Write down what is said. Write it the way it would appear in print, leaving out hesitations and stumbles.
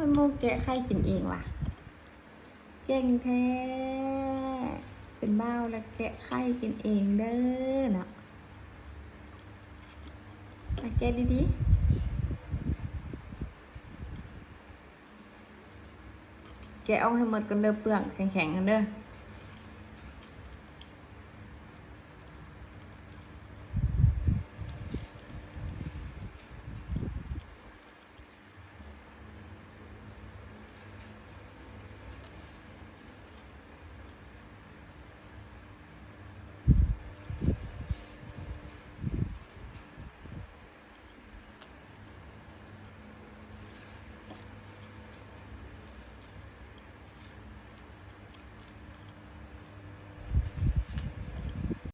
ให้โมแกะไข่กินเองว่ะเก่งแท้เป็นบ้าวแล้วแกะไข่กินเองเด้อเนาะมาแกะดีๆแกะเอาให้หมดกันเด้อเปลือกแข็งๆกันเด้อ